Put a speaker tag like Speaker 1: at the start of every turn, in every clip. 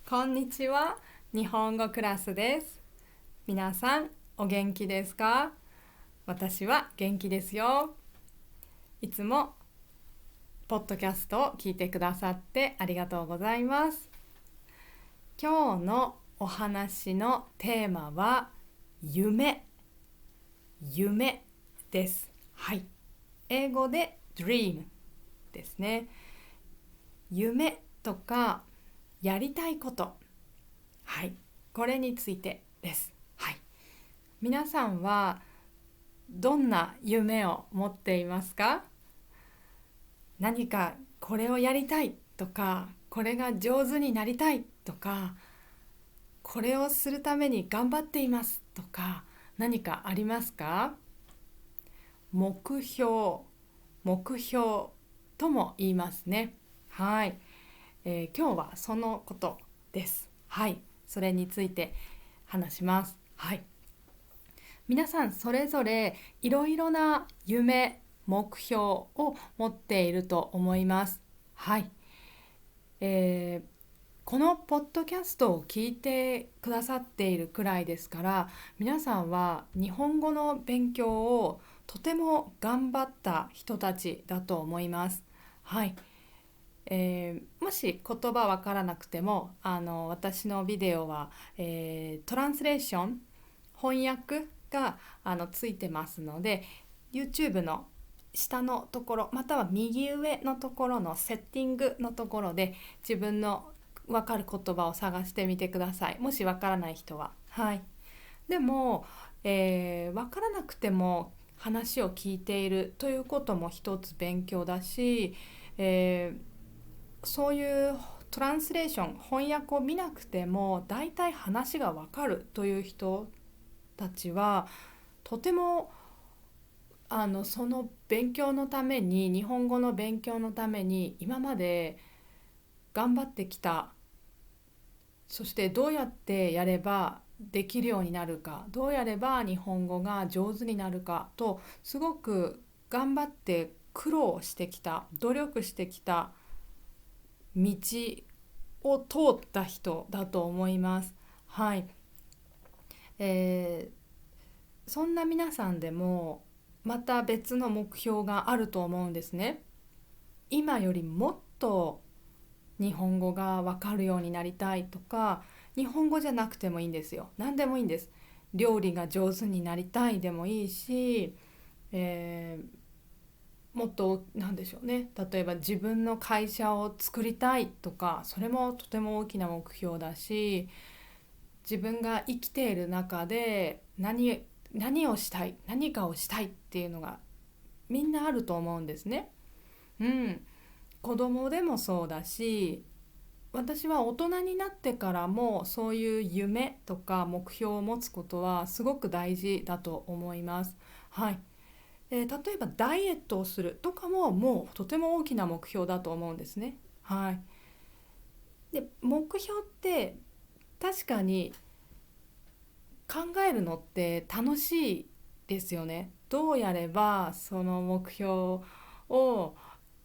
Speaker 1: こんにちは。日本語クラスです。皆さんお元気ですか？私は元気ですよ。いつもポッドキャストを聞いてくださってありがとうございます。今日のお話のテーマは夢です。はい。英語で dream ですね。夢とかやりたいこと、はい、これについてです。はい。皆さんはどんな夢を持っていますか？何かこれをやりたいとか、これが上手になりたいとか、これをするために頑張っていますとか、何かありますか？目標とも言いますね。はい。今日はそのことです。はい。それについて話します。はい。皆さんそれぞれいろいろな夢、目標を持っていると思います。はい。このポッドキャストを聞いてくださっているくらいですから、皆さんは日本語の勉強をとても頑張った人たちだと思います。はい。もし言葉わからなくても私のビデオは、トランスレーション翻訳がついてますので YouTube の下のところまたは右上のところのセッティングのところで自分のわかる言葉を探してみてください。もしわからない人は。はい。でも、わからなくても話を聞いているということも一つ勉強だし、えーそういうトランスレーション翻訳を見なくてもだいたい話がわかるという人たちはとてもその勉強のために日本語の勉強のために今まで頑張ってきた。そしてどうやってやればできるようになるか、どうやれば日本語が上手になるかとすごく頑張って苦労してきた、努力してきた道を通った人だと思います。はい。えそんな皆さんでもまた別の目標があると思うんですね。今よりもっと日本語がわかるようになりたいとか、日本語じゃなくてもいいんですよ。何でもいいんです。料理が上手になりたいでもいいし、えもっと何でしょうね、例えば自分の会社を作りたいとか、それもとても大きな目標だし、自分が生きている中で何をしたい、何かをしたいっていうのがみんなあると思うんですね。うん、子供でもそうだし、私は大人になってからもそういう夢とか目標を持つことはすごく大事だと思います。はい。例えばダイエットをするとかももうとても大きな目標だと思うんですね。はい。で、目標って確かに考えるのって楽しいですよね。どうやればその目標を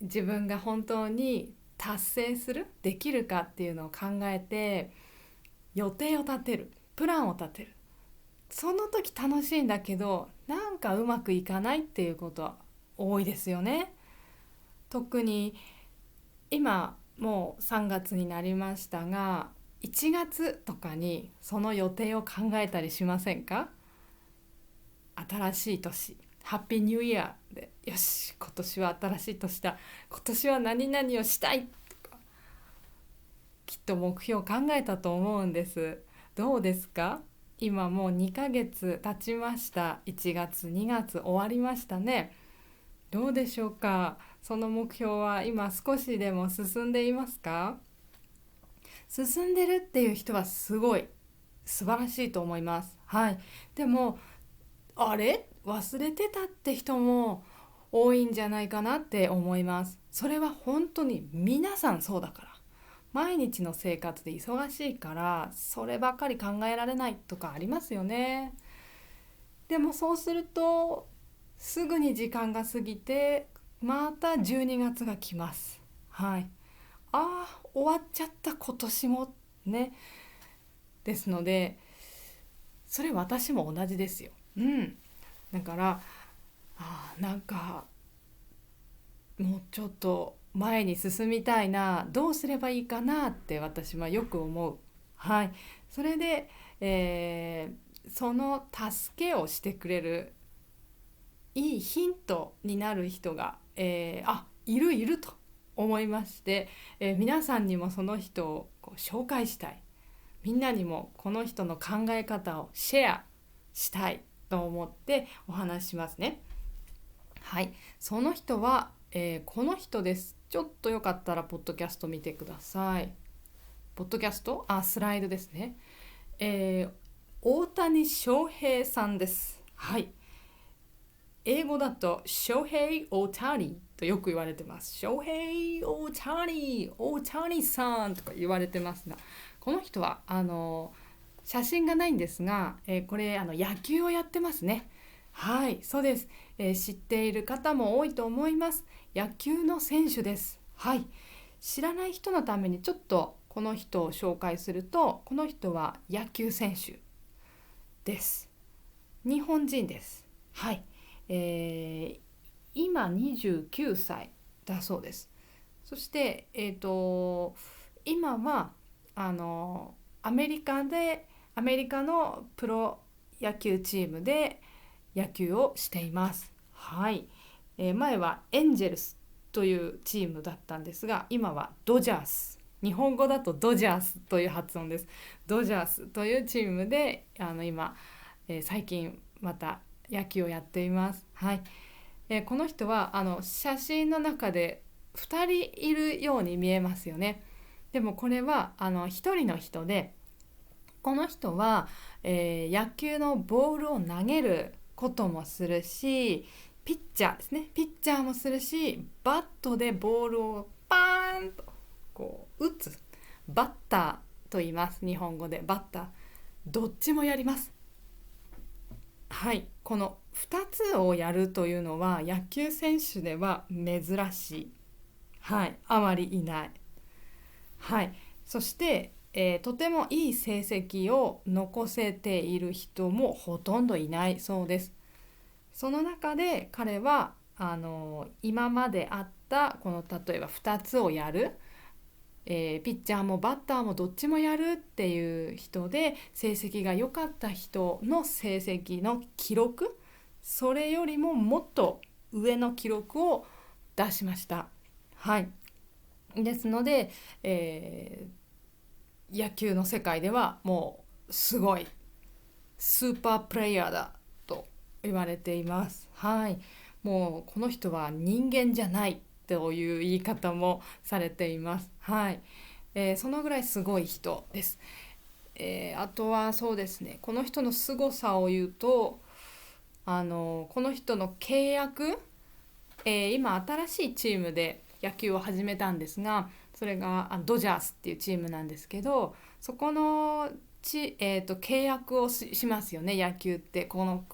Speaker 1: 自分が本当に達成できるかっていうのを考えて予定を立てる、プランを立てる。その時楽しいんだけどなんかうまくいかないっていうことは多いですよね。特に今もう3月になりましたが、1月とかにその予定を考えたりしませんか？新しい年、ハッピーニューイヤーで、よし今年は新しい年だ、今年は何々をしたいとか、きっと目標を考えたと思うんです。どうですか？今もう2ヶ月経ちました。1月2月終わりましたね。どうでしょうか？その目標は今少しでも進んでいますか？進んでるっていう人はすごい素晴らしいと思います。はい。でもあれ忘れてたって人も多いんじゃないかなって思います。それは本当に皆さんそうだから。毎日の生活で忙しいからそればっかり考えられないとかありますよね。でもそうするとすぐに時間が過ぎてまた12月が来ます。はい。ああ終わっちゃった今年もっね。ですのでそれ私も同じですよ。だからなんかもうちょっと前に進みたいな、どうすればいいかなって私はよく思う。はい。それで、その助けをしてくれるいいヒントになる人が、いるいると思いまして、皆さんにもその人をこう紹介したい。みんなにもこの人の考え方をシェアしたいと思ってお話ししますね。はい、その人は、この人です。ちょっとよかったらポッドキャスト見てください。ポッドキャスト、スライドですね。大谷翔平さんです。はい。英語だと翔平大谷とよく言われてます。翔平大谷、大谷さんとか言われてますが、この人は写真がないんですが、これ野球をやってますね。はい、そうです。知っている方も多いと思います。野球の選手です。はい。知らない人のためにちょっとこの人を紹介すると、この人は野球選手です。日本人です。はい。今29歳だそうです。そして、今はアメリカのプロ野球チームで野球をしています。はい。前はエンジェルスというチームだったんですが、今はドジャース。日本語だとドジャースという発音です。ドジャースというチームで今、最近また野球をやっています。はい。この人は写真の中で2人いるように見えますよね。でもこれは1人の人で、この人は、野球のボールを投げることもするし、ピッチャーですね、ピッチャーもするし、バットでボールをパーンとこう打つ、バッターと言います。日本語でバッター、どっちもやります。はい、この2つをやるというのは野球選手では珍しい。はい、あまりいない。はい、そして、とてもいい成績を残せている人もほとんどいないそうです。その中で彼は今まであったこの例えば2つをやる、ピッチャーもバッターもどっちもやるっていう人で成績が良かった人の成績の記録、それよりももっと上の記録を出しました。はい。ですので、野球の世界ではもうすごいスーパープレイヤーだと言われています。はい。もうこの人は人間じゃないという言い方もされています。はい。そのぐらいすごい人です。あとはそうですね、この人の凄さを言うと、この人の契約、今新しいチームで野球を始めたんですが、それがドジャースっていうチームなんですけど、そこの契約をしますよね。野球ってこの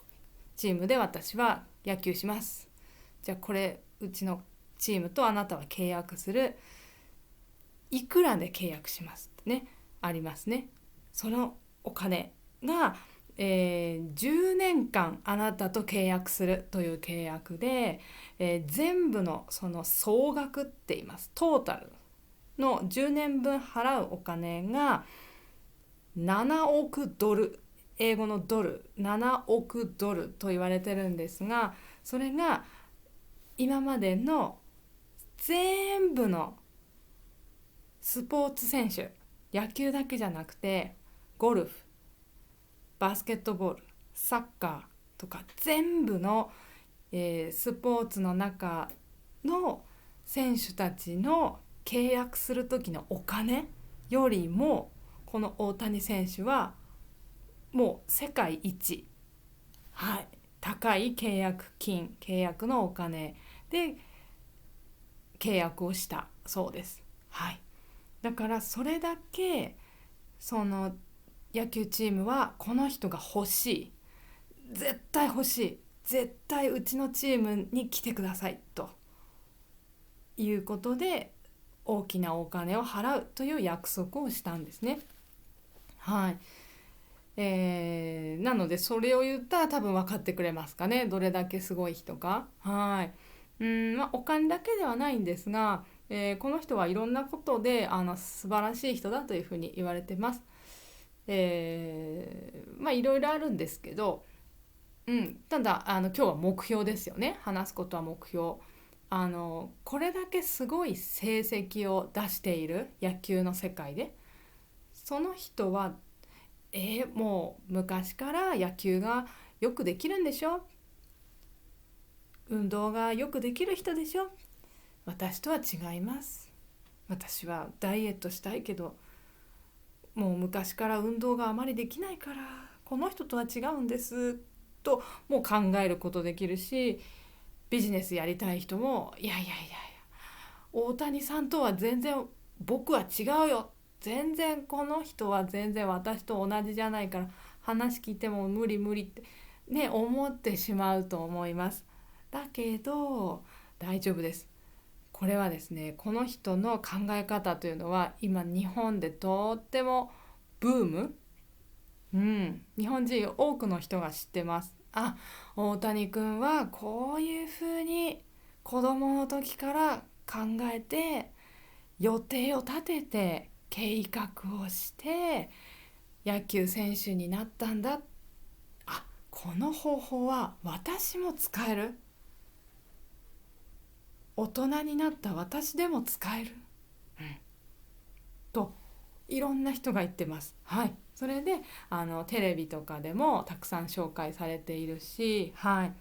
Speaker 1: チームで私は野球します、じゃあこれうちのチームとあなたは契約する、いくらで契約しますってね、ありますね。そのお金が、10年間あなたと契約するという契約で、全部のその総額って言います、トータルの10年分払うお金が7億ドル、英語のドル、7億ドルと言われてるんですが、それが今までの全部のスポーツ選手、野球だけじゃなくてゴルフ、バスケットボール、サッカーとか全部の、スポーツの中の選手たちの契約する時のお金よりも、この大谷選手はもう世界一、はい、高い契約金、契約のお金で契約をしたそうです。はい。だからそれだけその野球チームはこの人が欲しい、絶対欲しい、絶対うちのチームに来てくださいということで大きなお金を払うという約束をしたんですね。はい。なのでそれを言ったら多分分かってくれますかね、どれだけすごい人か。はい。お金だけではないんですが、この人はいろんなことで素晴らしい人だというふうに言われてます。いろいろあるんですけど、ただ今日は目標ですよね。話すことは目標。これだけすごい成績を出している野球の世界で、その人はもう昔から野球がよくできるんでしょ、運動がよくできる人でしょ、私とは違います、私はダイエットしたいけどもう昔から運動があまりできないからこの人とは違うんですともう考えることできるし、ビジネスやりたい人もいやいやいやいや、大谷さんとは全然僕は違うよ、全然この人は全然私と同じじゃないから話聞いても無理無理ってね思ってしまうと思います。だけど大丈夫です。これはですね、この人の考え方というのは今日本でとってもブーム、日本人多くの人が知ってます。あ、大谷君はこういうふうに子供の時から考えて予定を立てて計画をして野球選手になったんだ。あ、この方法は私も使える。大人になった私でも使える、といろんな人が言ってます。はい。それでテレビとかでもたくさん紹介されているし、はい。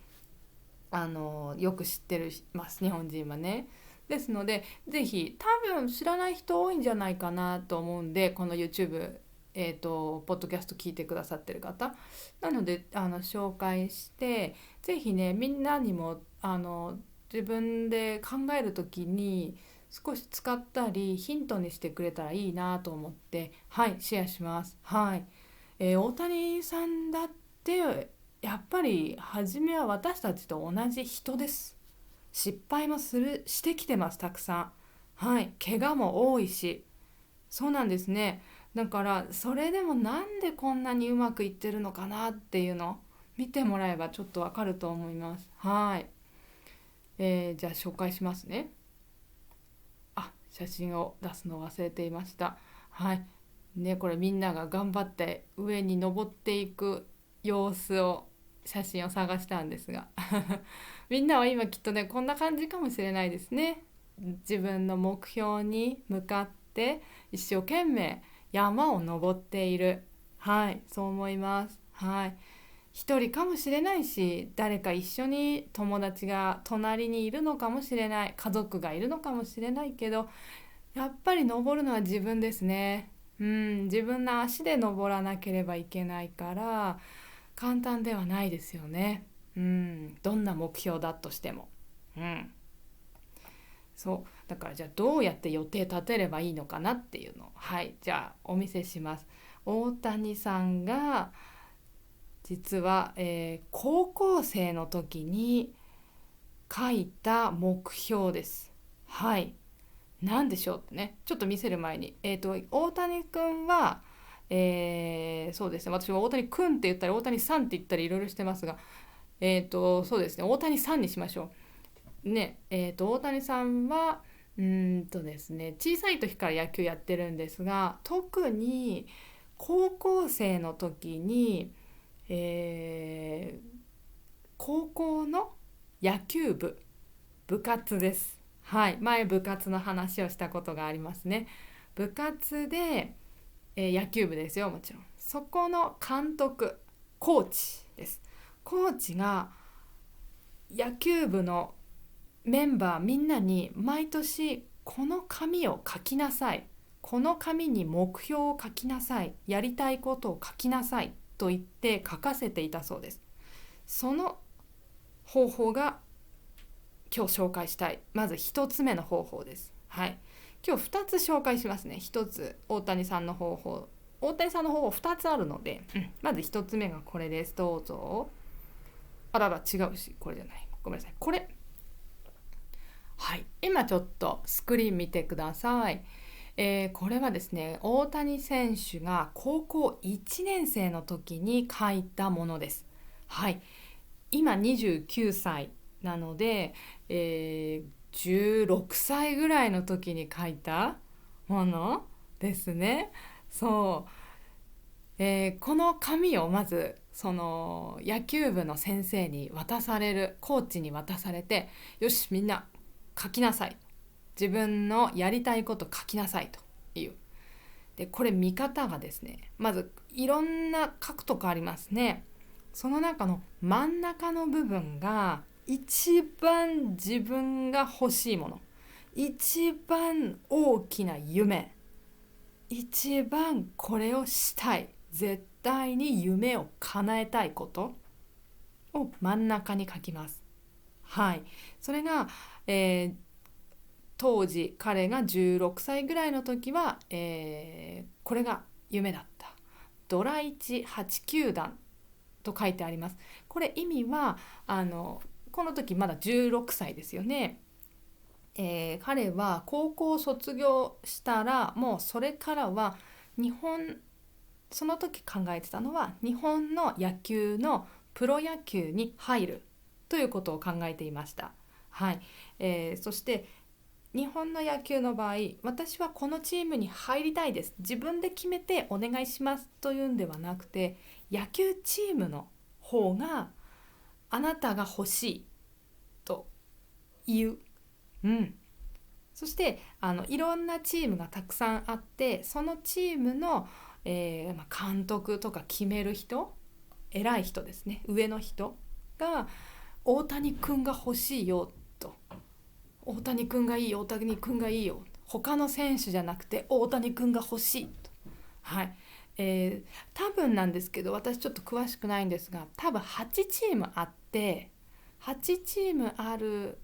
Speaker 1: よく知ってるます日本人はね。ですのでぜひ多分知らない人多いんじゃないかなと思うんで、この YouTube、ポッドキャスト聞いてくださってる方なので紹介して、ぜひねみんなにも自分で考える時に少し使ったりヒントにしてくれたらいいなと思って、はいシェアします。はい。大谷さんだってやっぱり初めは私たちと同じ人です。失敗もしてきてます、たくさん。はい、怪我も多いし。そうなんですね。だからそれでもなんでこんなにうまくいってるのかなっていうのを見てもらえばちょっとわかると思います。はい。じゃあ紹介しますね。写真を出すの忘れていました。はい。ね、これみんなが頑張って上に登っていく様子を写真を探したんですがみんなは今きっとねこんな感じかもしれないですね。自分の目標に向かって一生懸命山を登っている。はい、そう思います。はい。一人かもしれないし、誰か一緒に友達が隣にいるのかもしれない、家族がいるのかもしれないけど、やっぱり登るのは自分ですね。自分の足で登らなければいけないから簡単ではないですよね。どんな目標だとしても。そうだから、じゃあどうやって予定立てればいいのかなっていうのを、はい、じゃあお見せします。大谷さんが実は、高校生の時に書いた目標です。はい。何でしょうってね、ちょっと見せる前に、大谷くんは、そうですね、私は大谷くんって言ったり大谷さんって言ったりいろいろしてますが、そうですね、大谷さんにしましょう。ね、大谷さんはですね、小さい時から野球やってるんですが、特に高校生の時に、高校の野球部、部活です。はい、前部活の話をしたことがありますね。部活で、野球部ですよ、もちろん。そこの監督、コーチです。コーチが野球部のメンバーみんなに毎年この紙を書きなさい。この紙に目標を書きなさい。やりたいことを書きなさいと言って書かせていたそうです。その方法が今日紹介したい。まず1つ目の方法です。はい。今日2つ紹介しますね。1つ、大谷さんの方法。大谷さんの方法2つあるので、まず1つ目がこれです。どうぞ。あらら、違うし、これじゃない。ごめんなさい。これ。はい。今ちょっとスクリーン見てください。これはですね、大谷選手が高校1年生の時に書いたものです。はい、今29歳なので、16歳ぐらいの時に書いたものですね。そう、この紙をまずその野球部の先生に渡される、コーチに渡されて、よしみんな書きなさい、自分のやりたいこと書きなさいという。でこれ見方がですね、まずいろんな書くとこありますね。その中の真ん中の部分が一番自分が欲しいもの、一番大きな夢、一番これをしたい、絶対に夢を叶えたいことを真ん中に書きます。はい、それが、当時彼が16歳ぐらいの時は、これが夢だった。ドラ1、8球団と書いてあります。これ意味はこの時まだ16歳ですよね。彼は高校を卒業したらもうそれからはその時考えてたのは日本の野球のプロ野球に入るということを考えていました。はい、そして日本の野球の場合、私はこのチームに入りたいです、自分で決めてお願いしますというんではなくて、野球チームの方があなたが欲しいと言う。そしていろんなチームがたくさんあって、そのチームの、監督とか決める人、偉い人ですね、上の人が大谷君が欲しいよと、大谷君がいい、大谷君がいいよ、他の選手じゃなくて大谷君が欲しいと。はい、多分なんですけど、私ちょっと詳しくないんですが、多分8チームあって、8チームある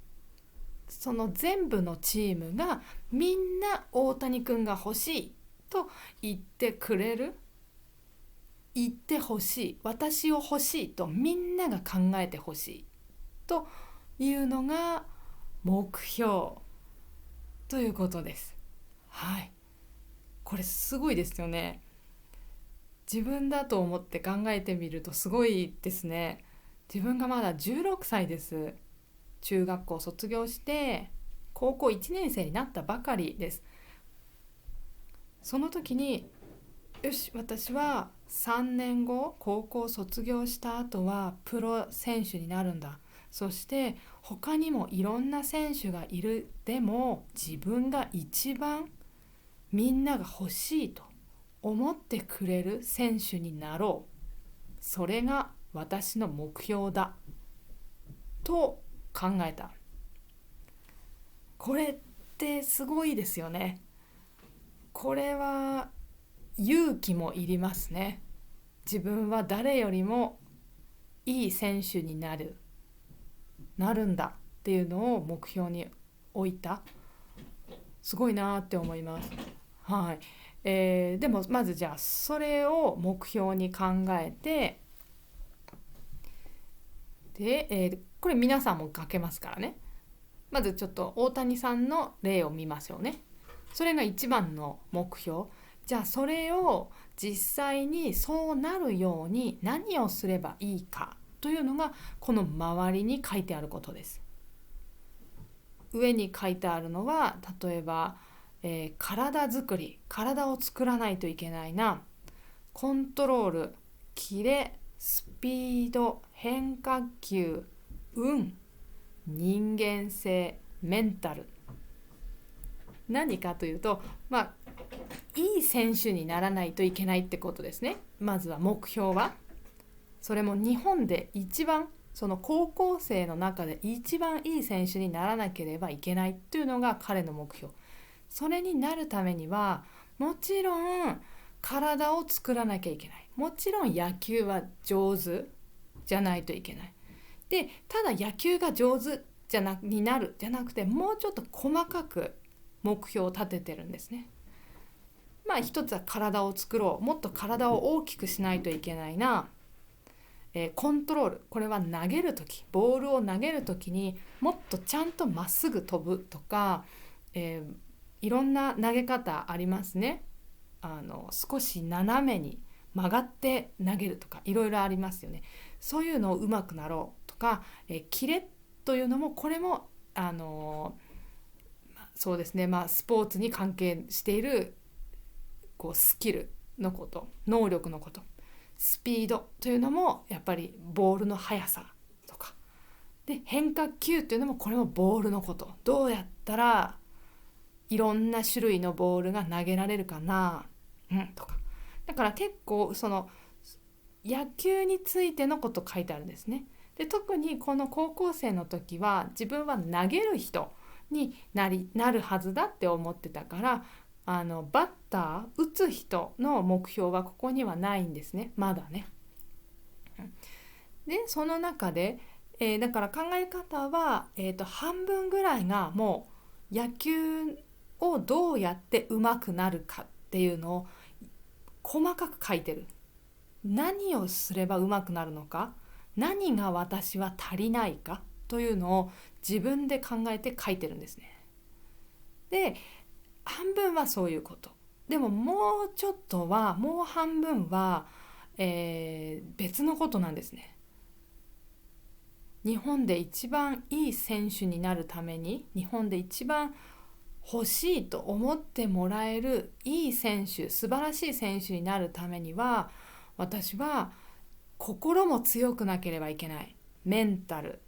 Speaker 1: その全部のチームがみんな大谷君が欲しいと言ってくれる、言ってほしい、私を欲しいとみんなが考えてほしいというのが目標ということです。はい、これすごいですよね。自分だと思って考えてみるとすごいですね。自分がまだ16歳です。中学校卒業して高校1年生になったばかりです。その時に、よし私は3年後高校卒業した後はプロ選手になるんだ、そして他にもいろんな選手がいる、でも自分が一番みんなが欲しいと思ってくれる選手になろう、それが私の目標だと考えた。これってすごいですよね。これは勇気もいりますね。自分は誰よりもいい選手になるんだっていうのを目標に置いた。すごいなって思います。はい、でもまずじゃあそれを目標に考えて、で、これ皆さんも書けますからね。まずちょっと大谷さんの例を見ましょうね。それが一番の目標。じゃあそれを実際にそうなるように何をすればいいかというのがこの周りに書いてあることです。上に書いてあるのは例えば、体作り、体を作らないといけないな、コントロール、キレ、スピード、変化球、運、人間性、メンタル。何かというと、いい選手にならないといけないってことですね。まずは目標は。それも日本で一番、その高校生の中で一番いい選手にならなければいけないっていうのが彼の目標。それになるためにはもちろん体を作らなきゃいけない。もちろん野球は上手じゃないといけない。で、ただ野球が上手になるじゃなくて、もうちょっと細かく目標を立ててるんですね。一つは体を作ろう、もっと体を大きくしないといけないな、コントロール、これは投げるとき、ボールを投げるときにもっとちゃんとまっすぐ飛ぶとか、いろんな投げ方ありますね。少し斜めに曲がって投げるとかいろいろありますよね。そういうのをうまくなろうとか、キレというのもこれもそうですね、スポーツに関係しているスキルのこと、能力のこと、スピードというのもやっぱりボールの速さとかで、変化球というのもこれもボールのこと、どうやったらいろんな種類のボールが投げられるかな、とか。だから結構その野球についてのこと書いてあるんですね。で、特にこの高校生の時は自分は投げる人になるはずだって思ってたから、バッター打つ人の目標はここにはないんですね、まだね。でその中で、だから考え方は、半分ぐらいがもう野球をどうやって上手くなるかっていうのを細かく書いてる。何をすれば上手くなるのか、何が私は足りないかというのを自分で考えて書いてるんですね。で、半分はそういうこと。でももうちょっとは、もう半分は、別のことなんですね。日本で一番いい選手になるために、日本で一番欲しいと思ってもらえるいい選手、素晴らしい選手になるためには、私は心も強くなければいけない。メンタル、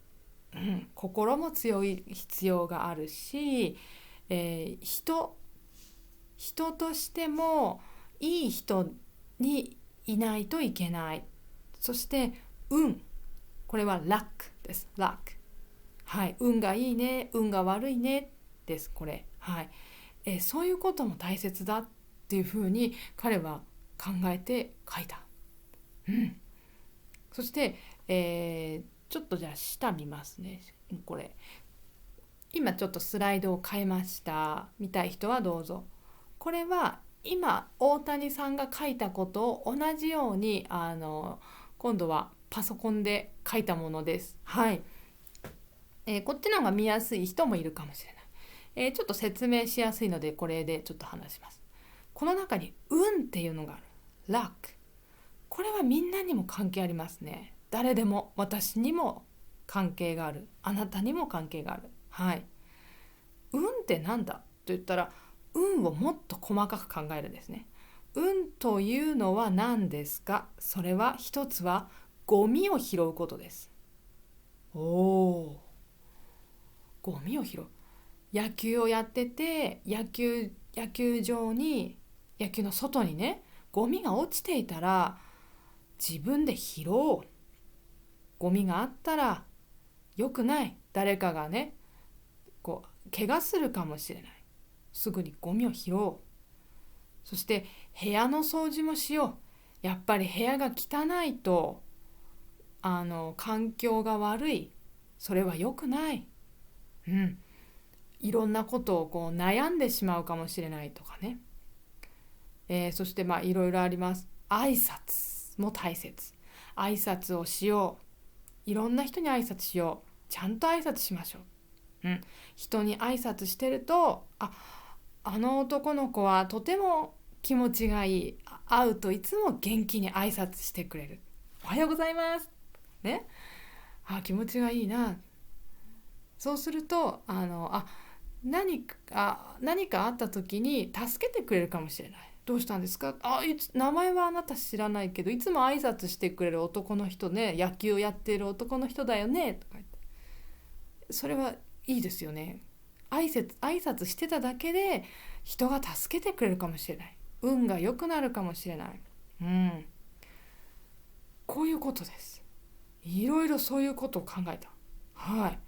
Speaker 1: 心も強い必要があるし、人としてもいい人にいないといけない。そしてこれはラックです。ラック。はい、運がいいね、運が悪いねです。これ。はい。そういうことも大切だっていうふうに彼は考えて書いた。そして、ちょっとじゃあ下見ますね。これ。今ちょっとスライドを変えました。見たい人はどうぞ。これは今大谷さんが書いたことを同じように今度はパソコンで書いたものです。はい。こっちの方が見やすい人もいるかもしれない。ちょっと説明しやすいのでこれでちょっと話します。この中に運っていうのがある。ラック。これはみんなにも関係ありますね。誰でも、私にも関係がある。あなたにも関係がある。はい。運ってなんだと言ったら、運をもっと細かく考えるんですね。運というのは何ですか？それは一つはゴミを拾うことです。ゴミを拾う。野球をやってて、野球場に、野球の外にね、ゴミが落ちていたら自分で拾おう。ゴミがあったら良くない。誰かがね、怪我するかもしれない。すぐにゴミを拾おう。そして部屋の掃除もしよう。やっぱり部屋が汚いと環境が悪い。それは良くない。いろんなことを悩んでしまうかもしれないとかね。そしていろいろあります。挨拶も大切。挨拶をしよう。いろんな人に挨拶しよう。ちゃんと挨拶しましょう。人に挨拶してると、あの男の子はとても気持ちがいい。会うといつも元気に挨拶してくれる。おはようございます。ね。気持ちがいいな。そうすると何かあった時に助けてくれるかもしれない。どうしたんですか？名前はあなた知らないけど、いつも挨拶してくれる男の人ね、野球をやっている男の人だよねとか言って、それはいいですよね。挨拶してただけで人が助けてくれるかもしれない。運が良くなるかもしれない。こういうことです。いろいろそういうことを考えた。はい。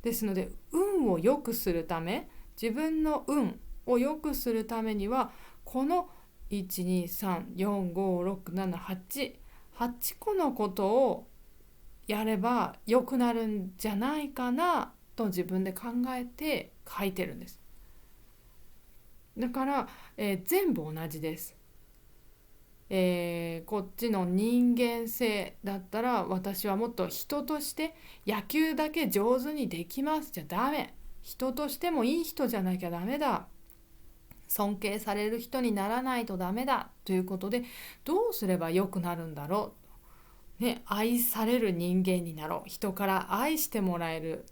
Speaker 1: ですので、運を良くするため、自分の運を良くするためには、この123456788個のことをやれば良くなるんじゃないかなと自分で考えて書いてるんです。だから、全部同じです。こっちの人間性だったら、私はもっと人として野球だけ上手にできますじゃダメ。人としてもいい人じゃなきゃダメだ。尊敬される人にならないとダメだということで、どうすれば良くなるんだろう、ね、愛される人間になろう、人から愛してもらえる、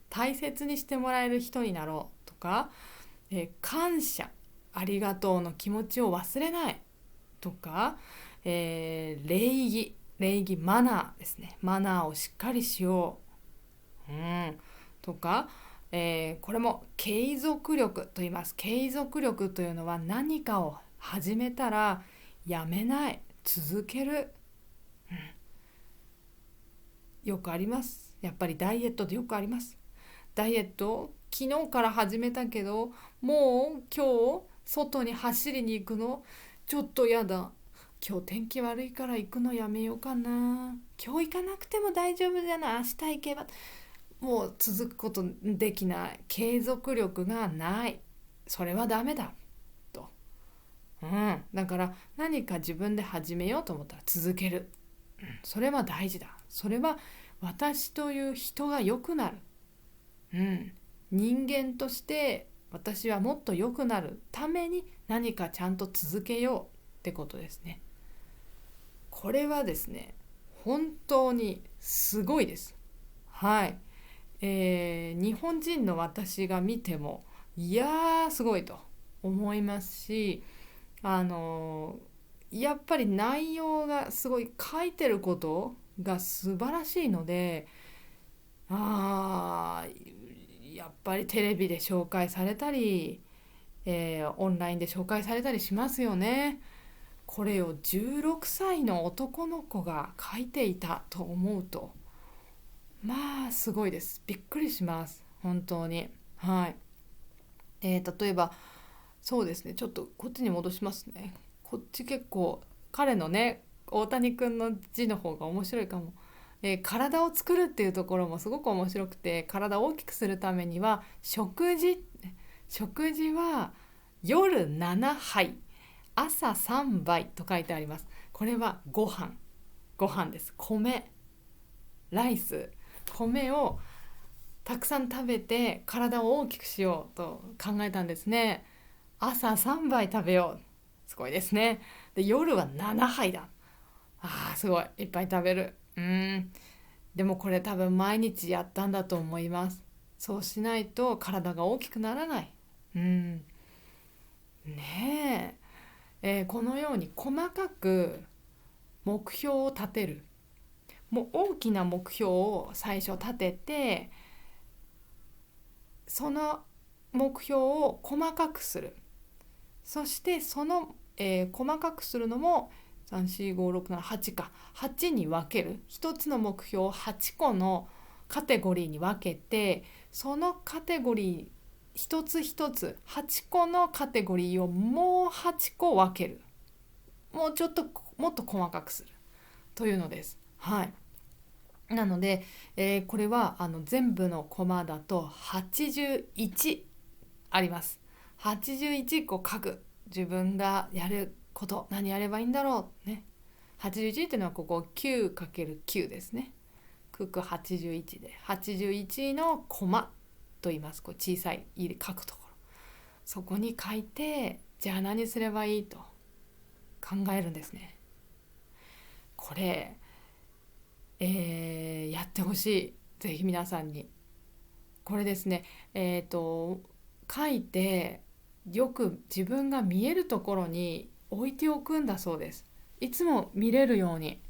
Speaker 1: 大切にしてもらえる人になろうとか、感謝、ありがとうの気持ちを忘れないとか、礼儀マナーですね、マナーをしっかりしよう、とか、これも継続力と言います。継続力というのは何かを始めたらやめない、続ける、よくあります。やっぱりダイエットでよくあります。ダイエット昨日から始めたけど、もう今日外に走りに行くのちょっとやだ、今日天気悪いから行くのやめようかな、今日行かなくても大丈夫じゃない、明日行けば、もう続くことできない、継続力がない、それはダメだと、だから何か自分で始めようと思ったら続ける、それは大事だ。それは私という人が良くなる、人間として私はもっと良くなるために何かちゃんと続けようってことですね。これはですね、本当にすごいです。はい、日本人の私が見ても、いやーすごいと思いますし、やっぱり内容がすごい、書いてることが素晴らしいので、やっぱりテレビで紹介されたり、オンラインで紹介されたりしますよね。これを16歳の男の子が書いていたと思うと、まあすごいです。びっくりします本当に。はい、例えばそうですね、ちょっとこっちに戻しますね。こっち結構彼のね、大谷君の字の方が面白いかも。体を作るっていうところもすごく面白くて、体を大きくするためには食事は夜7杯朝3杯と書いてあります。これはご飯です。ライス米をたくさん食べて体を大きくしようと考えたんですね。朝3杯食べよう、すごいですね。で夜は7杯だ。すごいいっぱい食べる。でもこれ多分毎日やったんだと思います。そうしないと体が大きくならない。ねこのように細かく目標を立てる。もう大きな目標を最初立てて、その目標を細かくする。そしてその、細かくするのも34567か、8に分ける。一つの目標を8個のカテゴリーに分けて、そのカテゴリー一つ一つ8個のカテゴリーをもう8個分ける。もうちょっともっと細かくするというのです。はい。なので、これは全部のコマだと81あります。81個書く。自分がやること何やればいいんだろうね。81っていうのはここ 9×9 ですね。九九81で81のコマと言います。こう小さい書くところ、そこに書いて、じゃあ何すればいいと考えるんですね。これ、やってほしい。ぜひ皆さんに。これですね、書いてよく自分が見えるところに置いておくんだそうです。いつも見れるように、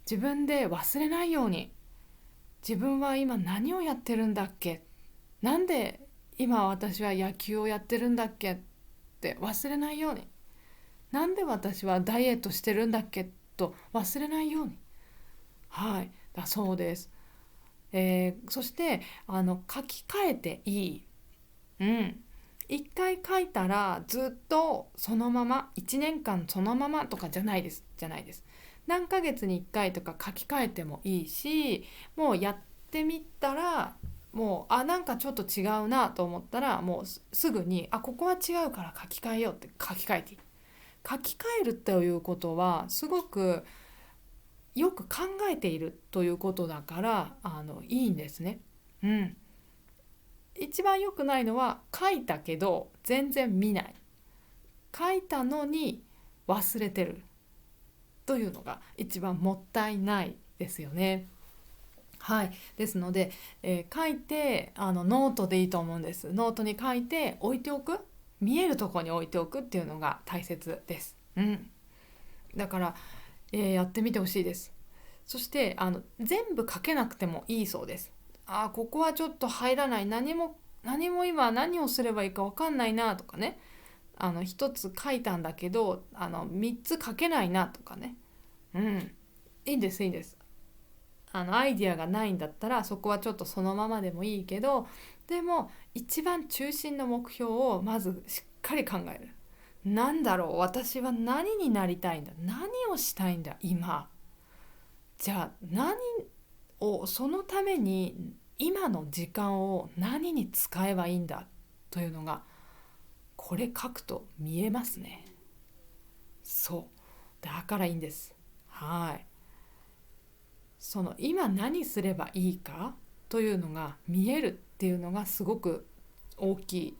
Speaker 1: 自分で忘れないように。自分は今何をやってるんだっけ、なんで今私は野球をやってるんだっけって忘れないように。なんで私はダイエットしてるんだっけと忘れないように。はい、だそうです。そして書き換えていい。一回書いたらずっとそのまま1年間そのままとかじゃないです。何ヶ月に1回とか書き換えてもいいし、もうやってみたら、もうなんかちょっと違うなと思ったら、もうすぐにここは違うから書き換えようって書き換えていい。書き換えるということはすごくよく考えているということだからいいんですね。一番良くないのは書いたけど全然見ない、書いたのに忘れてるというのが一番もったいないですよね。はい、ですので、書いてノートでいいと思うんです。ノートに書いて置いておく、見えるところに置いておくっていうのが大切です。だから、やってみてほしいです。そして全部書けなくてもいいそうです。ここはちょっと入らない、何も今何をすればいいか分かんないなとかね、一つ書いたんだけど三つ書けないなとかね、いいんです、いいんです。アイディアがないんだったらそこはちょっとそのままでもいいけど、でも一番中心の目標をまずしっかり考える。なんだろう、私は何になりたいんだ、何をしたいんだ今、じゃあ何をそのために今の時間を何に使えばいいんだというのが、これ書くと見えますね。そうだからいいんです。はい、その今何すればいいかというのが見えるっていうのがすごく大きい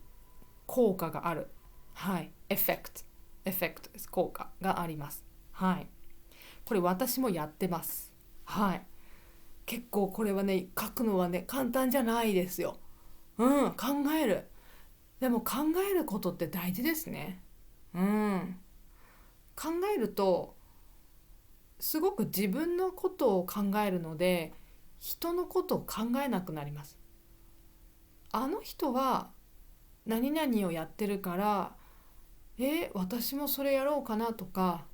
Speaker 1: 効果がある。はい、エフェクトです。効果があります。はい、これ私もやってます。はい、結構これはね、書くのはね簡単じゃないですよ。考える、でも考えることって大事ですね。考えるとすごく自分のことを考えるので、人のことを考えなくなります。あの人は何々をやってるから、私もそれやろうかなとか、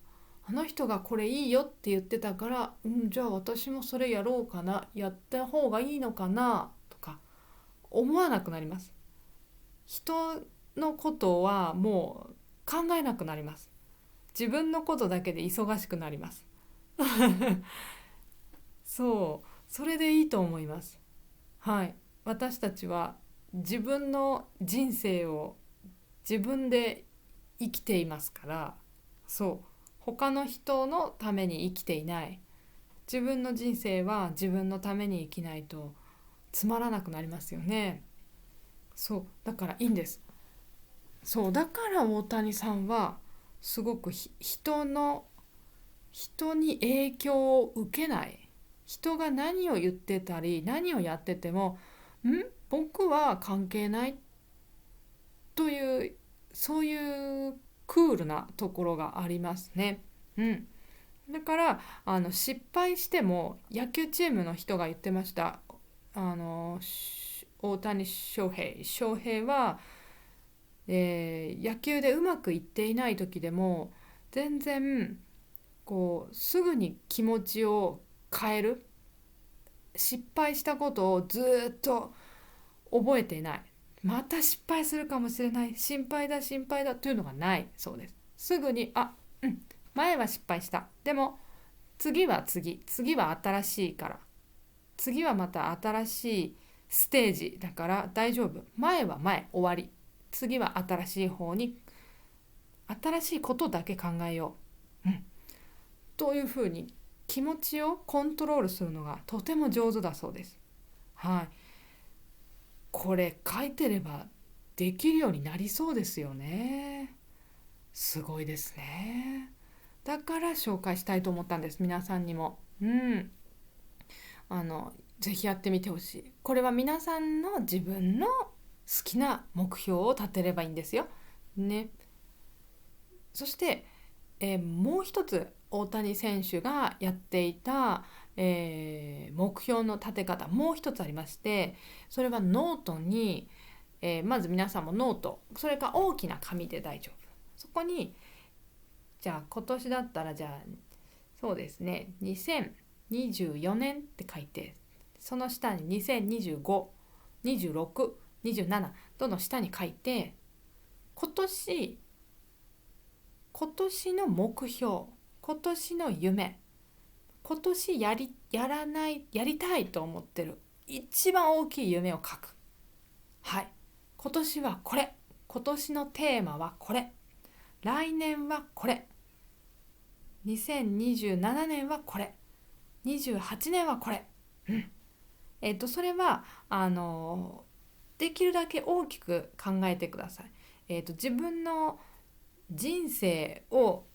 Speaker 1: あの人がこれいいよって言ってたから、じゃあ私もそれやろうかな、やった方がいいのかなとか思わなくなります。人のことはもう考えなくなります。自分のことだけで忙しくなります。それでいいと思います。はい、私たちは自分の人生を自分で生きていますから、他の人のために生きていない。自分の人生は自分のために生きないとつまらなくなりますよね。だからいいんです。だから大谷さんはすごく人に影響を受けない。人が何を言ってたり何をやってても僕は関係ないという、そういうクールなところがありますね。だから失敗しても、野球チームの人が言ってました。大谷翔平は、野球でうまくいっていない時でも全然すぐに気持ちを変える。失敗したことをずっと覚えていない。また失敗するかもしれない、心配だ心配だというのがないそうです。すぐに前は失敗した、でも次は新しいから、次はまた新しいステージだから大丈夫、前は前、終わり、次は新しい方に、新しいことだけ考えよう、というふうに気持ちをコントロールするのがとても上手だそうです。はい、これ書いてればできるようになりそうですよね。すごいですね。だから紹介したいと思ったんです、皆さんにも。ぜひやってみてほしい。これは皆さんの自分の好きな目標を立てればいいんですよね。そして、もう一つ大谷選手がやっていた、目標の立て方、もう一つありまして、それはノートに、まず皆さんもノート、それか大きな紙で大丈夫、そこに、じゃあ今年だったら、じゃあそうですね、2024年って書いて、その下に2025、26、27どの下に書いて、今年の目標、今年の夢、今年やりたいと思ってる一番大きい夢を書く。はい、今年はこれ、今年のテーマはこれ、来年はこれ、2027年はこれ、28年はこれ。それはできるだけ大きく考えてください。自分の人生を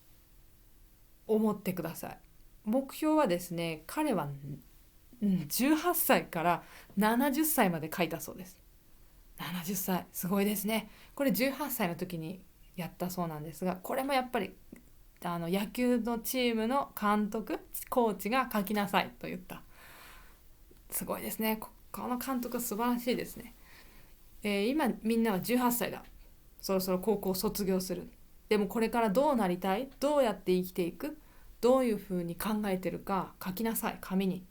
Speaker 1: 思ってください。目標はですね、彼は18歳から70歳まで書いたそうです。70歳、すごいですね。これ18歳の時にやったそうなんですが、これもやっぱり野球のチームの監督、コーチが書きなさいと言った。すごいですね。この監督は素晴らしいですね。今みんなは18歳だ。そろそろ高校を卒業する。でもこれからどうなりたい？どうやって生きていく？どういうふうに考えてるか書きなさい、紙に。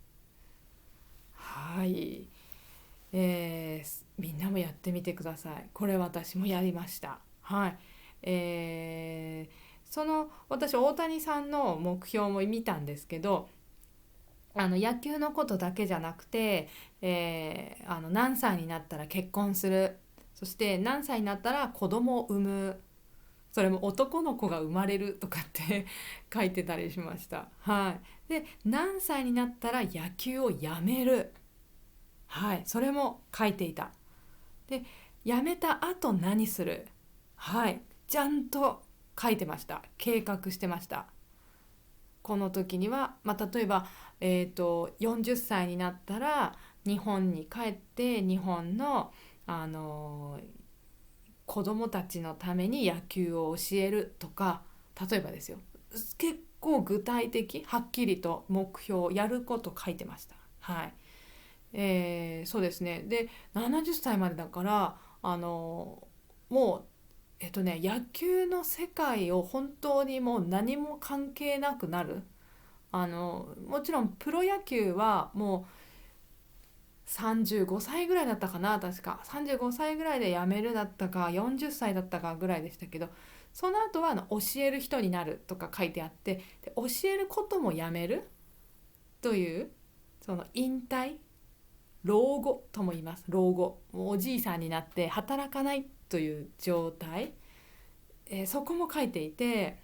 Speaker 1: はい、みんなもやってみてください。これ私もやりました。はい、その私大谷さんの目標も見たんですけど、野球のことだけじゃなくて、何歳になったら結婚する、そして何歳になったら子供を産む、それも男の子が生まれるとかって書いてたりしました。はい、で何歳になったら野球をやめる、はい、それも書いていた。でやめた後何する、はい、ちゃんと書いてました。計画してました。この時には、例えば、40歳になったら日本に帰って日本の、子供たちのために野球を教えるとか、例えばですよ、結構具体的、はっきりと目標やること書いてました。はい、そうですね。で70歳までだから、もう野球の世界を本当にもう何も関係なくなる。もちろんプロ野球はもう35歳ぐらいだったかな、確か35歳ぐらいで辞めるだったか40歳だったかぐらいでしたけど、その後は教える人になるとか書いてあって、で教えることもやめるという、その引退、老後とも言います。老後、もうおじいさんになって働かないという状態、そこも書いていて、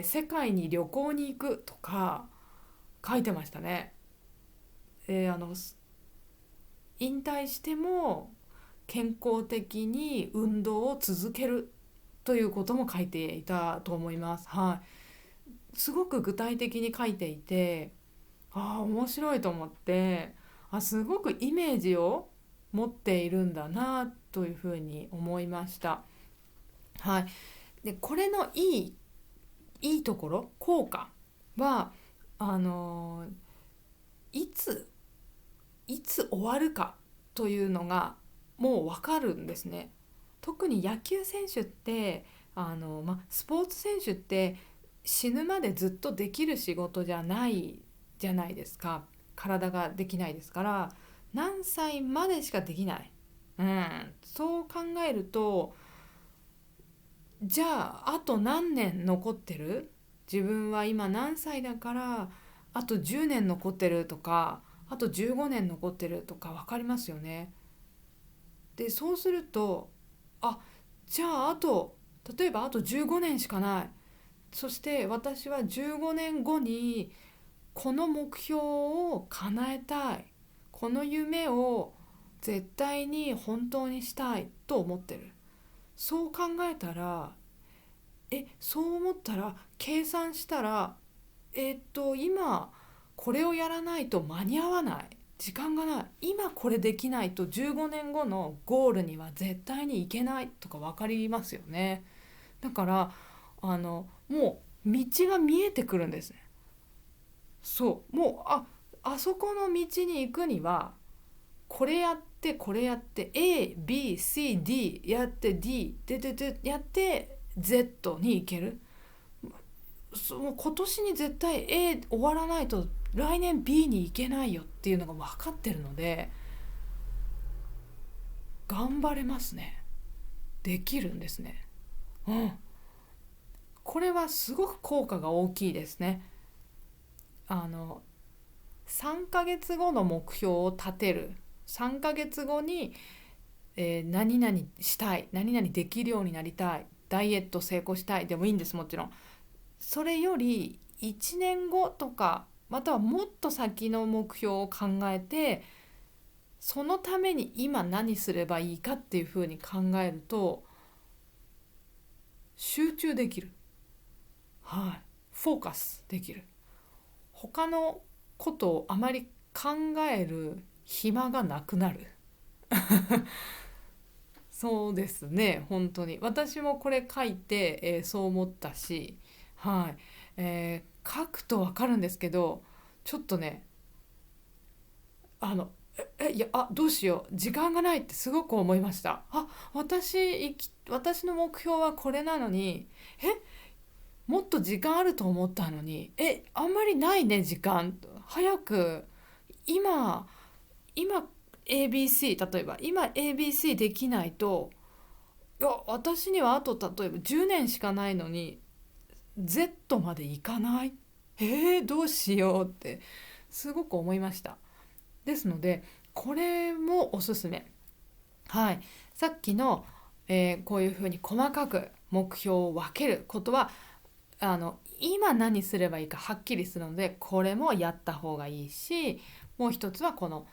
Speaker 1: 世界に旅行に行くとか書いてましたね。引退しても健康的に運動を続けるということも書いていたと思います。はい、すごく具体的に書いていて、面白いと思って、すごくイメージを持っているんだなというふうに思いました。はい、でこれのいいところ、効果はあのいつ終わるかというのがもう分かるんですね。特に野球選手って、スポーツ選手って死ぬまでずっとできる仕事じゃないじゃないですか。体ができないですから、何歳までしかできない、そう考えると、じゃああと何年残ってる、自分は今何歳だからあと10年残ってるとか、あと15年残ってるとか分かりますよね。でそうすると、じゃあ例えばあと15年しかない。そして私は15年後にこの目標を叶えたい、この夢を絶対に本当にしたいと思ってる。そう考えたら、そう思ったら計算したら、今これをやらないと間に合わない、時間がない、今これできないと15年後のゴールには絶対に行けないとか分かりますよね。だからもう道が見えてくるんですね。そうもうあそこの道に行くにはこれやってこれやって ABCD やって D でやって Z に行ける。もう今年に絶対 A 終わらないと来年 B に行けないよっていうのが分かってるので、頑張れますね。できるんですね。これはすごく効果が大きいですね。3ヶ月後の目標を立てる、3ヶ月後に、何々したい、何々できるようになりたい、ダイエット成功したいでもいいんです。もちろんそれより1年後とか、またはもっと先の目標を考えて、そのために今何すればいいかっていうふうに考えると集中できる、はい、フォーカスできる。他のことをあまり考える暇がなくなる。そうですね、本当に私もこれ書いて、そう思ったし、はい、書くと分かるんですけど、ちょっとね、あのいやどうしよう時間がないってすごく思いました。私の目標はこれなのに、もっと時間あると思ったのに、あんまりないね時間。早く今 ABC、 例えば今 ABC できないと、いや私にはあと例えば10年しかないのに Z までいかない。どうしようってすごく思いました。ですのでこれもおすすめ。はい、さっきの、こういうふうに細かく目標を分けることは今何すればいいかはっきりするので、これもやった方がいいし、もう一つはこの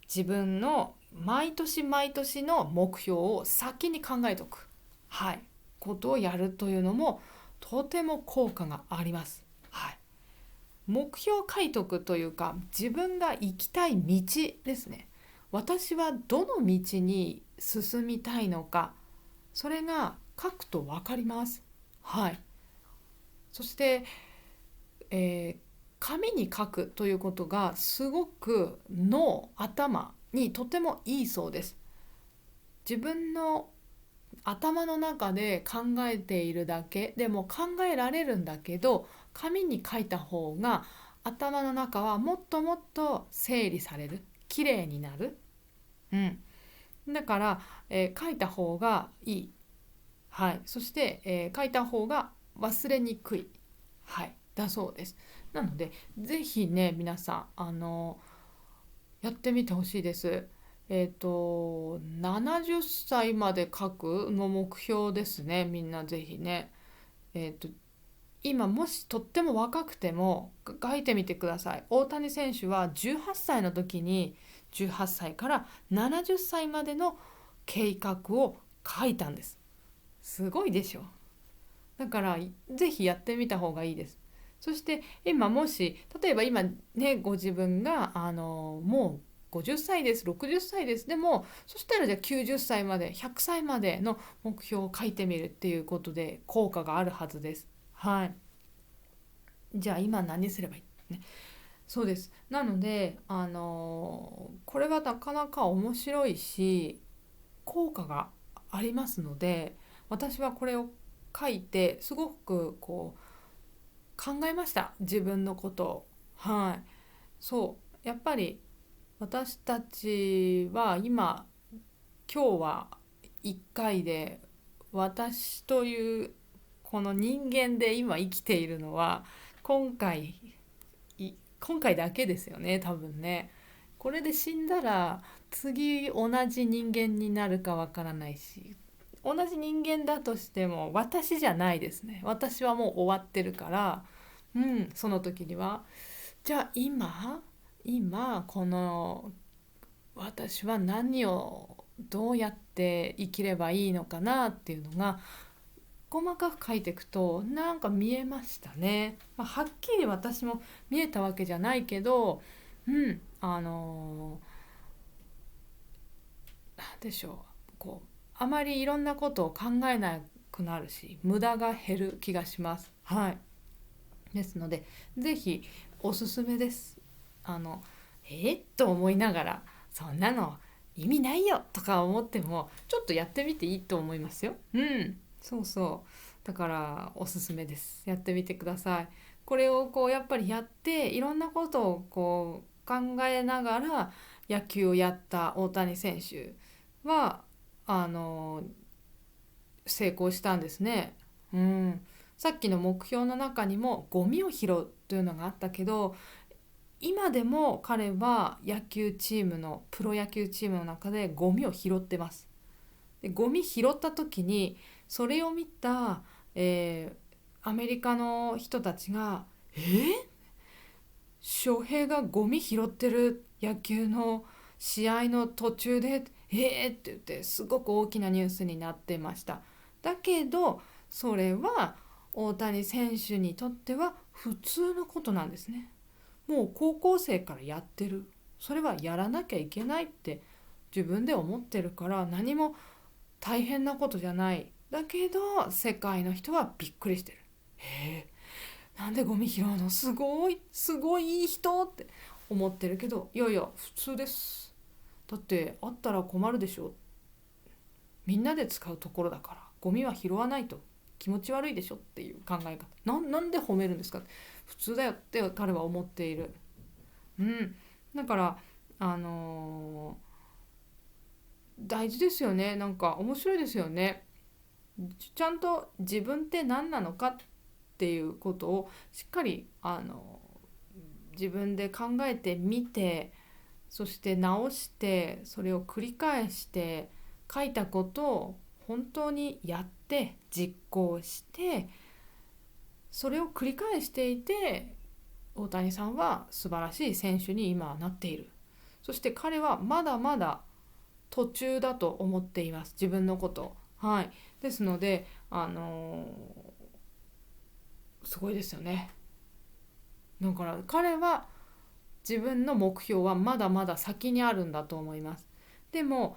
Speaker 1: 自分の毎年毎年の目標を先に考えておく、はい、ことをやるというのもとても効果があります。はい、目標を書いておくというか、自分が行きたい道ですね。私はどの道に進みたいのか、それが書くと分かります。はい、そして、えー紙に書くということがすごく頭にとてもいいそうです。自分の頭の中で考えているだけでも考えられるんだけど、紙に書いた方が頭の中はもっともっと整理される、きれいになる、うん、だから、書いた方がいい、はい、そして、書いた方が忘れにくい、はい、だそうです。なのでぜひね皆さんやってみてほしいです。70歳まで書くの目標ですね。みんなぜひね。えっと、今もしとっても若くても書いてみてください。大谷選手は18歳の時に18歳から70歳までの計画を書いたんです。すごいでしょ。だからぜひやってみた方がいいです。そして今もし例えば今ねご自分がもう50歳です60歳です、でもそしたらじゃあ90歳まで100歳までの目標を書いてみるっていうことで効果があるはずです。はい、じゃあ今何すればいい、ね、そうです。なのでこれはなかなか面白いし効果がありますので、私はこれを書いてすごくこう考えました、自分のことを。はい、そうやっぱり私たちは今日は1回で、私というこの人間で今生きているのは今回今回だけですよね、多分ね。これで死んだら次同じ人間になるかわからないし、同じ人間だとしても私じゃないですね。私はもう終わってるから、その時にはじゃあ今この私は何をどうやって生きればいいのかなっていうのが細かく書いていくとなんか見えましたね。はっきり私も見えたわけじゃないけど、なんでしょう、あまりいろんなことを考えなくなるし無駄が減る気がします。はい、ですのでぜひおすすめです。と思いながらそんなの意味ないよとか思ってもちょっとやってみていいと思いますよ。そうそう、だからおすすめです。やってみてください。これをやっぱりやっていろんなことを考えながら野球をやった大谷選手はあの成功したんですね。さっきの目標の中にもゴミを拾うというのがあったけど、今でも彼はプロ野球チームの中でゴミを拾ってます。でゴミ拾った時にそれを見た、アメリカの人たちが翔平がゴミ拾ってる野球の試合の途中でって言ってすごく大きなニュースになってました。だけどそれは大谷選手にとっては普通のことなんですね。もう高校生からやってる。それはやらなきゃいけないって自分で思ってるから、何も大変なことじゃない。だけど世界の人はびっくりしてる。なんでゴミ拾うの、すごいすごいいい人って思ってるけど、いやいや普通です。だってあったら困るでしょ。みんなで使うところだからゴミは拾わないと気持ち悪いでしょっていう考え方。なんで褒めるんですか。普通だよって彼は思っている。だからあのー大事ですよね。なんか面白いですよね。ちゃんと自分って何なのかっていうことをしっかり自分で考えてみて、そして直して、それを繰り返して書いたことを本当にやって実行して、それを繰り返していて大谷さんは素晴らしい選手に今はなっている。そして彼はまだまだ途中だと思っています、自分のこと。はい。ですので、すごいですよね。だから彼は自分の目標はまだまだ先にあるんだと思います。でも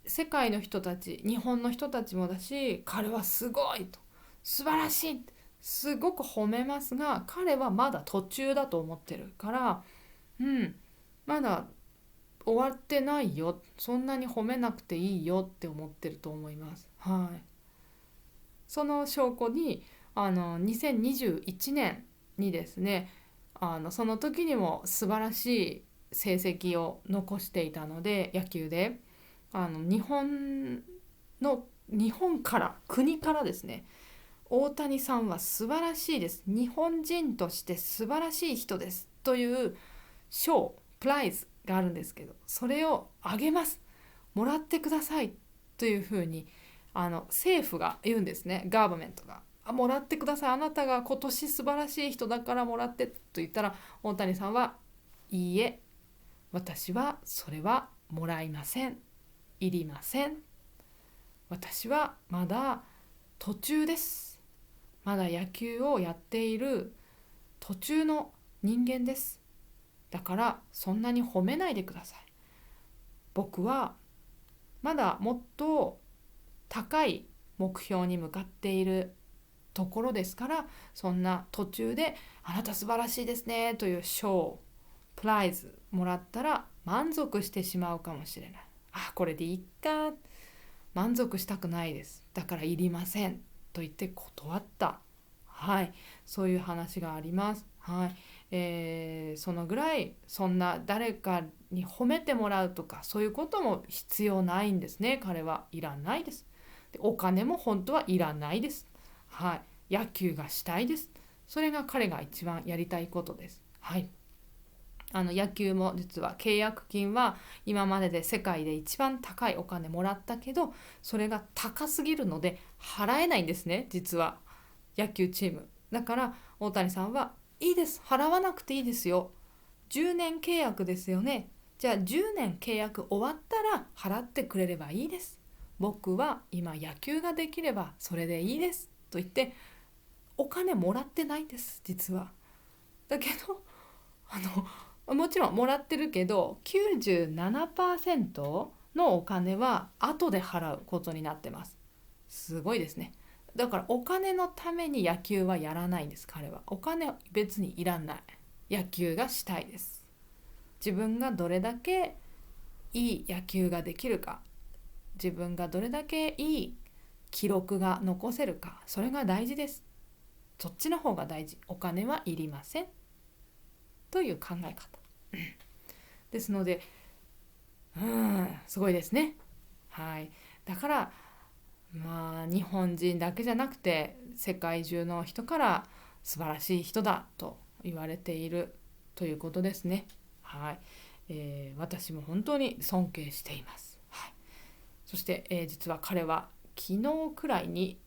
Speaker 1: 世界の人たち、日本の人たちもだし、彼はすごいと、素晴らしい、すごく褒めますが、彼はまだ途中だと思ってるから、まだ終わってないよ、そんなに褒めなくていいよって思ってると思います。はい。その証拠に2021年にですね、その時にも素晴らしい成績を残していたので、野球で日本から国からですね、大谷さんは素晴らしいです、日本人として素晴らしい人ですという賞、プライズがあるんですけど、それをあげます、もらってくださいというふうに政府が言うんですね。ガーバメントがもらってください、あなたが今年素晴らしい人だからもらってと言ったら、大谷さんはいいえ、私はそれはもらいません、いりません、私はまだ途中です、まだ野球をやっている途中の人間です、だからそんなに褒めないでください、僕はまだもっと高い目標に向かっているところですから、そんな途中であなた素晴らしいですねという賞、プライズもらったら満足してしまうかもしれない。これでいいか、満足したくないです、だからいりませんと言って断った。はい、そういう話があります。はい。そのぐらい、そんな誰かに褒めてもらうとかそういうことも必要ないんですね。彼はいらないです。で、お金も本当はいらないです。はい。野球がしたいです。それが彼が一番やりたいことです。はい。野球も実は契約金は今までで世界で一番高いお金もらったけど、それが高すぎるので払えないんですね、実は野球チーム。だから大谷さんはいいです、払わなくていいですよ、10年契約ですよね、じゃあ10年契約終わったら払ってくれればいいです、僕は今野球ができればそれでいいですと言ってお金もらってないんです、実は。だけどもちろんもらってるけど97%のお金は後で払うことになってます。すごいですね。だからお金のために野球はやらないんです。彼はお金別にいらない、野球がしたいです。自分がどれだけいい野球ができるか、自分がどれだけいい記録が残せるか、それが大事です。そっちの方が大事、お金はいりませんという考え方ですので、すごいですね。はい。だから日本人だけじゃなくて世界中の人から素晴らしい人だと言われているということですね。はい。私も本当に尊敬しています。はい。そして、実は彼は昨日くらいに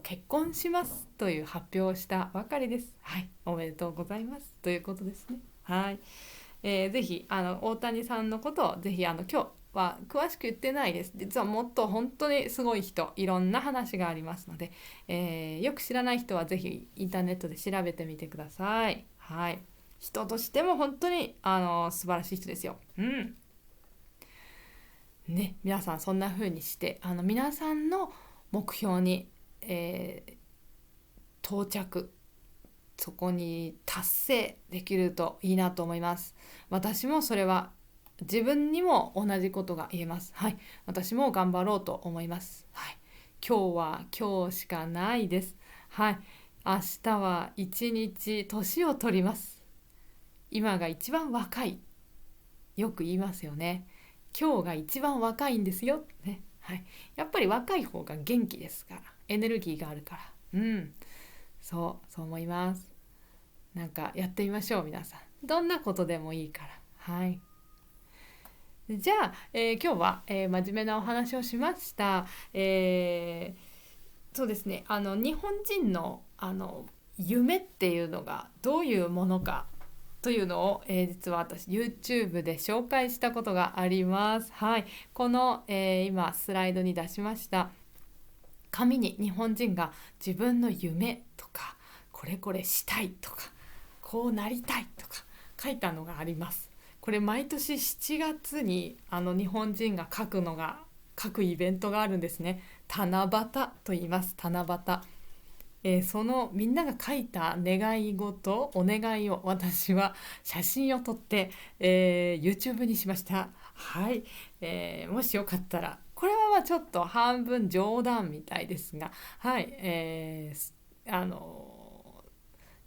Speaker 1: 結婚しますという発表をしたばかりです。はい。おめでとうございますということですね。はい。ぜひ大谷さんのことをぜひ今日は詳しく言ってないです。実はもっと本当にすごい人、いろんな話がありますので、よく知らない人はぜひインターネットで調べてみてください。はい。人としても本当に素晴らしい人ですよ。うん。ね、皆さんそんな風にして皆さんの目標に、到着、そこに達成できるといいなと思います。私もそれは自分にも同じことが言えます。はい、私も頑張ろうと思います。はい、今日は今日しかないです。はい、明日は一日年を取ります。今が一番若い、よく言いますよね。今日が一番若いんですよ、ね。はい、やっぱり若い方が元気ですから、エネルギーがあるから。そう思います。なんかやってみましょう、皆さん。どんなことでもいいから。はい。じゃあ、今日は、真面目なお話をしました。そうですね。日本人の夢っていうのがどういうものかというのを、実は私 YouTube で紹介したことがあります。はい。この、今スライドに出しました紙に日本人が自分の夢とかこれこれしたいとかこうなりたいとか書いたのがあります。これ毎年7月に日本人が書くイベントがあるんですね。七夕と言います。七夕。そのみんなが書いた願い事、お願いを私は写真を撮って、YouTube にしました。はい、もしよかったら、これはまあちょっと半分冗談みたいですが、はい、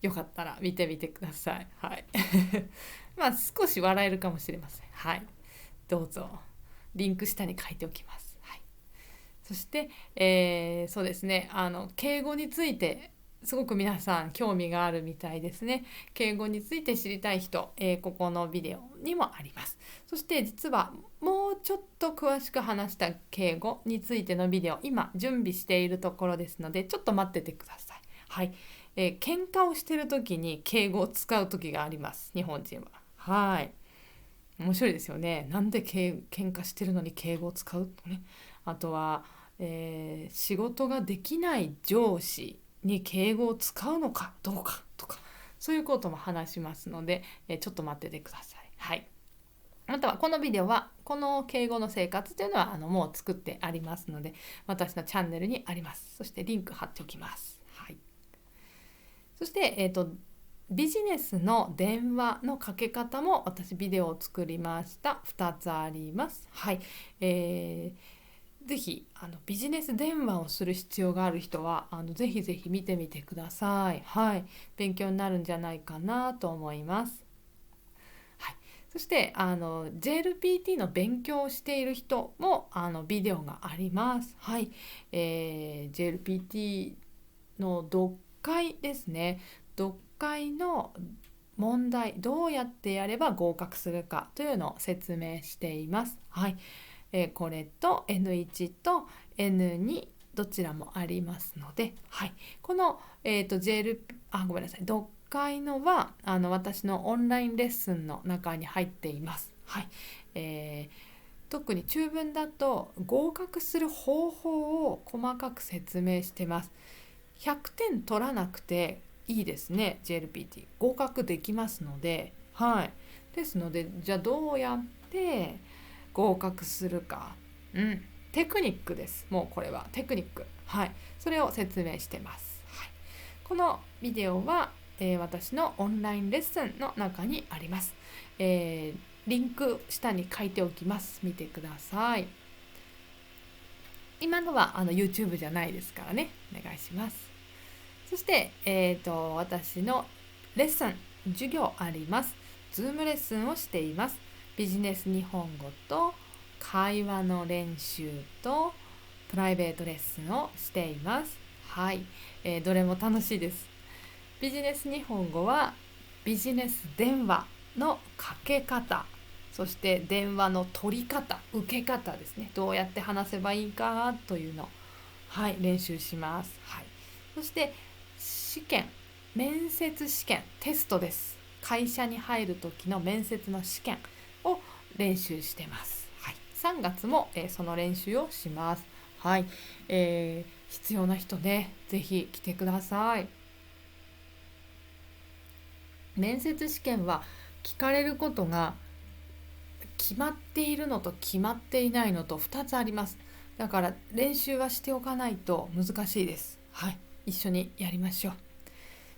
Speaker 1: よかったら見てみてください。はい。まあ少し笑えるかもしれません。はい。どうぞ。リンク下に書いておきます。はい。そして、そうですね。敬語についてすごく皆さん興味があるみたいですね。敬語について知りたい人、ここのビデオにもあります。そして実はもうちょっと詳しく話した敬語についてのビデオ、今準備しているところですので、ちょっと待っててください。はい。喧嘩をしてる時に敬語を使う時があります、日本人は。はい。面白いですよね。なんで喧嘩してるのに敬語を使うとね。あとは、仕事ができない上司に敬語を使うのかどうかとか、そういうことも話しますので、ちょっと待っててください。はい。またはこのビデオはこの敬語の生活というのはもう作ってありますので、私のチャンネルにあります。そしてリンク貼っておきます。はい。そして、ビジネスの電話のかけ方も私ビデオを作りました。2つあります。はい。ぜひビジネス電話をする必要がある人はぜひぜひ見てみてください。はい。勉強になるんじゃないかなと思います。はい。そしてJLPT の勉強をしている人もビデオがあります。はい。JLPT の読解ですね。読解の問題、どうやってやれば合格するかというのを説明しています。はい。これと N1 と N2 どちらもありますので、はい。この、ごめんなさい。読解のは私のオンラインレッスンの中に入っています。はい。特に中文だと合格する方法を細かく説明してます。100点取らなくていいですね。 JLPT 合格できますので、はい。ですので、じゃあどうやって合格するか、テクニックです。もうこれはテクニック、はい。それを説明してます。はい。このビデオは、私のオンラインレッスンの中にあります。リンク下に書いておきます。見てください。今のはYouTube じゃないですからね。お願いします。そして、私のレッスン、授業あります。Zoom レッスンをしています。ビジネス日本語と会話の練習とプライベートレッスンをしています。はい、どれも楽しいです。ビジネス日本語はビジネス電話のかけ方、そして電話の取り方、受け方ですね。どうやって話せばいいかというのを、はい、練習します。はい。そして試験、面接試験、テストです。会社に入る時の面接の試験を練習してます。はい、3月も、その練習をします。はい、必要な人ね、ぜひ来てください。面接試験は聞かれることが決まっているのと決まっていないのと2つあります。だから練習はしておかないと難しいです。はい、一緒にやりましょう。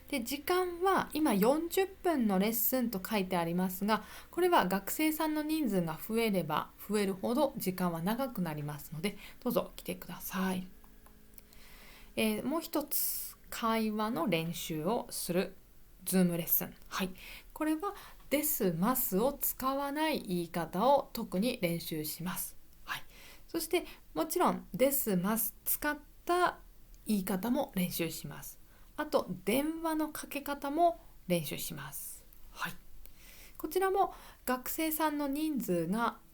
Speaker 1: で、時間は今40分のレッスンと書いてありますが、これは学生さんの人数が増えれば増えるほど時間は長くなりますので、どうぞ来てください。もう一つ、会話の練習をするズームレッスン。はい、これはですますを使わない言い方を特に練習します。はい、そしてもちろんですます使った言い方も練習します。あと電話のかけ方も練習します。はい、こちらも学生さんの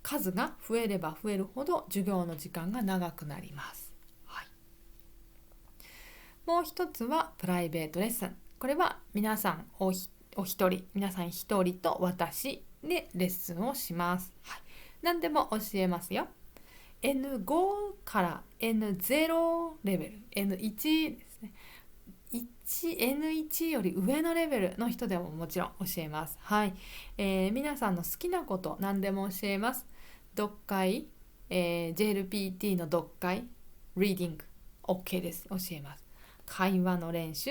Speaker 1: 数が増えれば増えるほど授業の時間が長くなります。はい、もう一つはプライベートレッスン。これは皆さん皆さん一人と私でレッスンをします。はい、何でも教えますよ。N5 から N0 レベル、N1 ですね。N1 より上のレベルの人でももちろん教えます。はい、皆さんの好きなこと何でも教えます。読解、JLPT の読解、リーディング OK です。教えます。会話の練習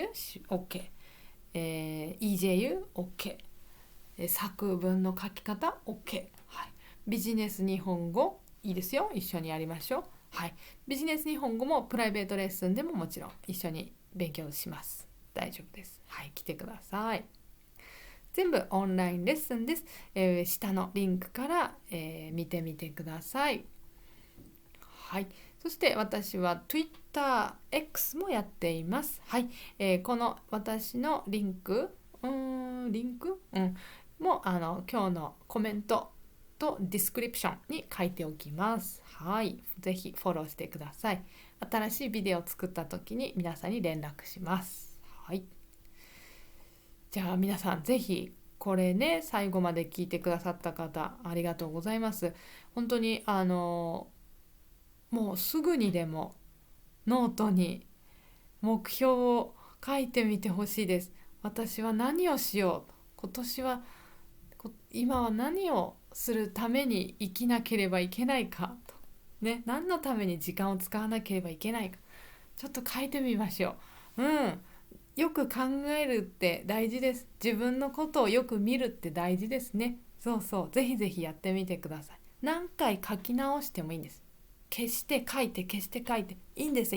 Speaker 1: OK、EJU OK、作文の書き方 OK、はい、ビジネス日本語いいですよ、一緒にやりましょう。はい、ビジネス日本語もプライベートレッスンでももちろん一緒に勉強します。大丈夫です。はい、来てください。全部オンラインレッスンです。下のリンクから、見てみてください。はい、そして私は Twitter X もやっています。はい、この私のリンクも今日のコメントとディスクリプションに書いておきます。はい、ぜひフォローしてください。新しいビデオを作った時に皆さんに連絡します。はい、じゃあ皆さんぜひこれね、最後まで聞いてくださった方ありがとうございます。本当にもうすぐにでもノートに目標を書いてみてほしいです。私は何をしよう、今は何をするために生きなければいけないかと、ね、何のために時間を使わなければいけないか、ちょっと書いてみましょう。よく考えるって大事です。自分のことをよく見るって大事ですね。そうそう、ぜひぜひやってみてください。何回書き直してもいいんです。消して書いて消して書いていいんです。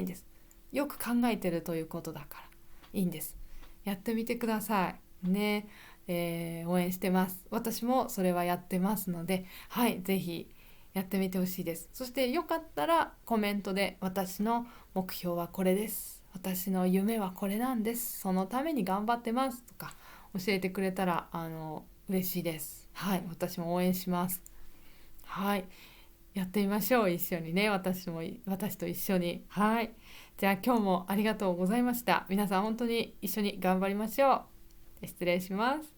Speaker 1: よく考えてるということだからいいんです。やってみてくださいね。応援してます。私もそれはやってますので、はい、ぜひやってみてほしいです。そしてよかったらコメントで私の目標はこれです、私の夢はこれなんです、そのために頑張ってますとか教えてくれたら嬉しいです。はい、私も応援します。はい、やってみましょう、一緒にね。私と一緒に。はい、じゃあ今日もありがとうございました。皆さん本当に一緒に頑張りましょう。失礼します。